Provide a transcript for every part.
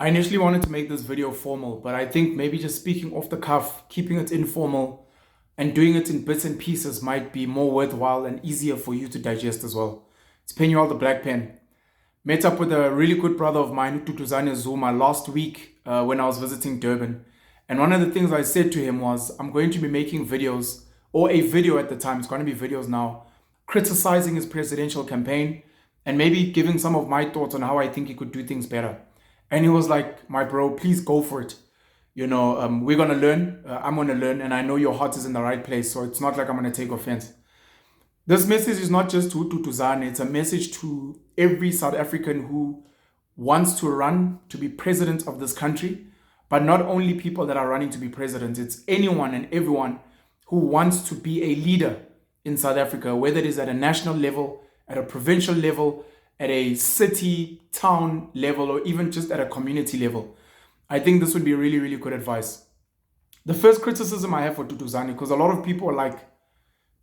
I initially wanted to make this video formal, but I think maybe just speaking off the cuff, keeping it informal, and doing it in bits and pieces might be more worthwhile and easier for you to digest as well. It's Penuel the Black Pen. Met up with a really good brother of mine, Duduzane Zuma, last week when I was visiting Durban. And one of the things I said to him was, I'm going to be making videos, or a video at the time, it's going to be videos now, criticizing his presidential campaign and maybe giving some of my thoughts on how I think he could do things better. And he was like, my bro, please go for it. We're going to learn. I'm going to learn. And I know your heart is in the right place. So it's not like I'm going to take offense. This message is not just to Duduzane. It's a message to every South African who wants to run to be president of this country. But not only people that are running to be president. It's anyone and everyone who wants to be a leader in South Africa, whether it is at a national level, at a provincial level, at a city, town level, or even just at a community level. I think this would be really, really good advice. The first criticism I have for Duduzane, because a lot of people are like,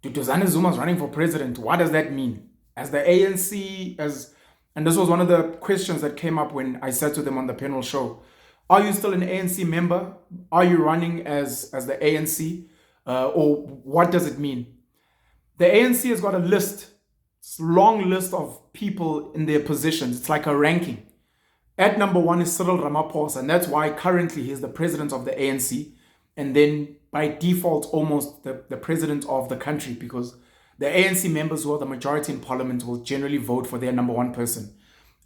Duduzane Zuma is running for president. What does that mean? As the ANC, and this was one of the questions that came up when I said to them on the panel show, are you still an ANC member? Are you running as the ANC? Or what does it mean? The ANC has got a list, long list of people in their positions. It's like a ranking. At number one is Cyril Ramaphosa, and that's why currently he's the president of the ANC, and then by default almost the president of the country, because the ANC members who are the majority in parliament will generally vote for their number one person.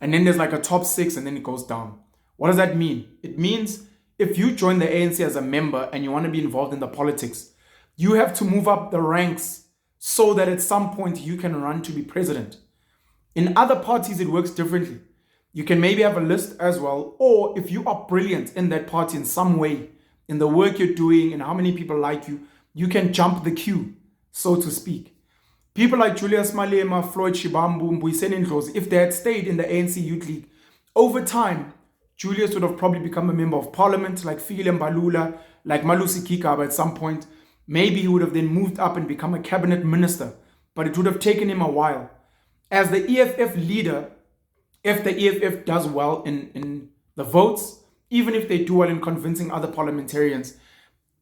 And then there's like a top six, and then it goes down. What does that mean? It means if you join the ANC as a member and you want to be involved in the politics, you have to move up the ranks so that at some point you can run to be president. In other parties, it works differently. You can maybe have a list as well, or if you are brilliant in that party in some way, in the work you're doing and how many people like you, you can jump the queue, so to speak. People like Julius Malema, Floyd Shibambu, Mbuyiseni Ndlozi, if they had stayed in the ANC Youth League, over time, Julius would have probably become a member of parliament, like Fikile Mbalula, like Malusi Kigaba at some point. Maybe he would have then moved up and become a cabinet minister, but it would have taken him a while. As the EFF leader, if the EFF does well in the votes, even if they do well in convincing other parliamentarians,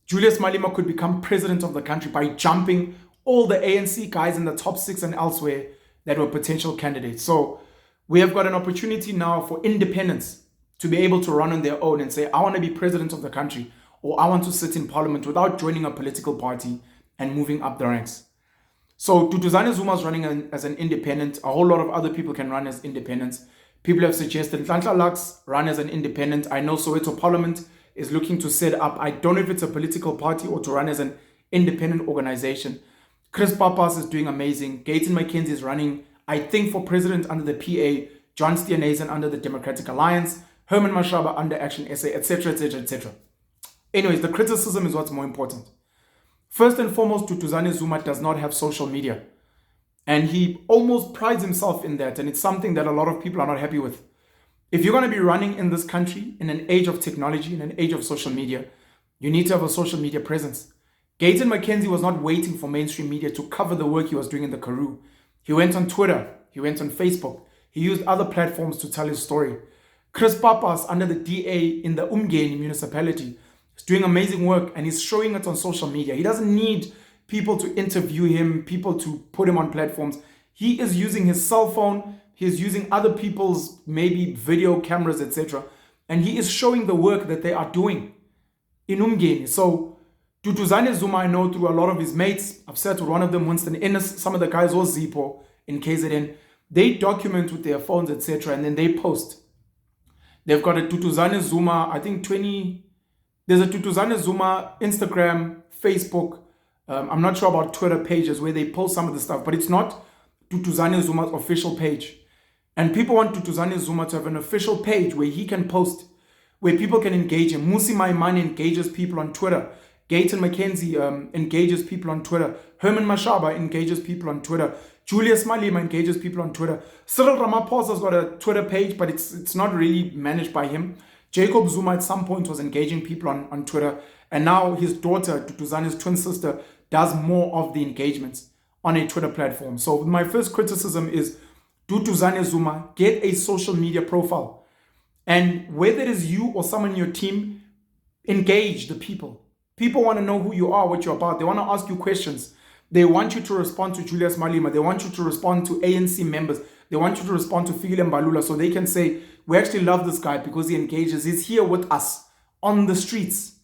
Julius Malema could become president of the country by jumping all the ANC guys in the top six and elsewhere that were potential candidates. So we have got an opportunity now for independents to be able to run on their own and say, I want to be president of the country, or I want to sit in parliament without joining a political party and moving up the ranks. So Duduzane Zuma is running as an independent. A whole lot of other people can run as independents. People have suggested Nhlanhla Lux run as an independent. I know Soweto Parliament is looking to set up, I don't know if it's a political party or to run as an independent organization. Chris Papas is doing amazing. Gayton McKenzie is running, I think, for president under the PA. John Steenhuisen under the Democratic Alliance. Herman Mashaba under Action SA, etc., etc., etc. Anyways, the criticism is what's more important. First and foremost, Duduzane Zuma does not have social media. And he almost prides himself in that. And it's something that a lot of people are not happy with. If you're going to be running in this country in an age of technology, in an age of social media, you need to have a social media presence. Gayton McKenzie was not waiting for mainstream media to cover the work he was doing in the Karoo. He went on Twitter. He went on Facebook. He used other platforms to tell his story. Chris Papas, under the DA in the Umgeni municipality, is doing amazing work and he's showing it on social media. He doesn't need people to interview him, people to put him on platforms. He is using his cell phone. He is using other people's maybe video cameras, etc. And he is showing the work that they are doing in Umgeni. So Duduzane Zuma, I know through a lot of his mates, I've sat with one of them, Winston Innes, some of the guys, or Zippo in KZN, they document with their phones, etc. and then they post. They've got a Duduzane Zuma, I think there's a Duduzane Zuma Instagram, Facebook, I'm not sure about Twitter pages where they post some of the stuff, but it's not Duduzane Zuma's official page. And people want Duduzane Zuma to have an official page where he can post, where people can engage him. Musi Maimane engages people on Twitter. Gayton McKenzie engages people on Twitter. Herman Mashaba engages people on Twitter. Julius Malema engages people on Twitter. Cyril Ramaphosa's got a Twitter page, but it's not really managed by him. Jacob Zuma at some point was engaging people on Twitter. And now his daughter, Duduzane's twin sister, does more of the engagements on a Twitter platform. So my first criticism is Duduzane Zuma, get a social media profile. And whether it is you or someone in your team, engage the people. People want to know who you are, what you're about. They want to ask you questions. They want you to respond to Julius Malema. They want you to respond to ANC members. They want you to respond to Fikile Mbalula so they can say, we actually love this guy because he engages. He's here with us on the streets,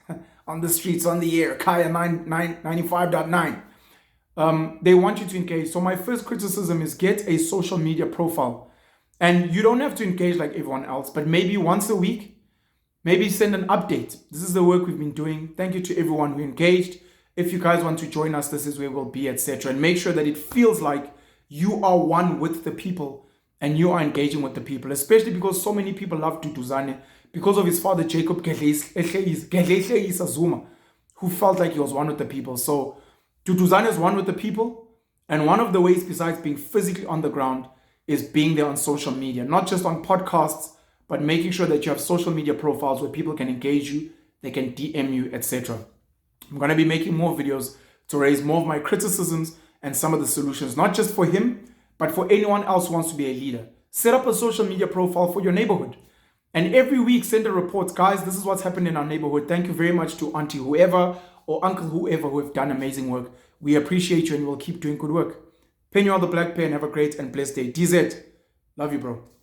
on the air, Kaya 95.9. They want you to engage. So my first criticism is get a social media profile. And you don't have to engage like everyone else, but maybe once a week, maybe send an update. This is the work we've been doing. Thank you to everyone who engaged. If you guys want to join us, this is where we'll be, etc. And make sure that it feels like you are one with the people and you are engaging with the people, especially because so many people love Duduzane because of his father, Jacob Zuma, who felt like he was one with the people. So Duduzane is one with the people. And one of the ways, besides being physically on the ground, is being there on social media, not just on podcasts, but making sure that you have social media profiles where people can engage you, they can DM you, etc. I'm going to be making more videos to raise more of my criticisms and some of the solutions, not just for him, but for anyone else who wants to be a leader. Set up a social media profile for your neighborhood. And every week, send a report. Guys, this is what's happened in our neighborhood. Thank you very much to Auntie whoever or Uncle whoever who have done amazing work. We appreciate you and we'll keep doing good work. Penny all the black pen. Have a great and blessed day. DZ, love you, bro.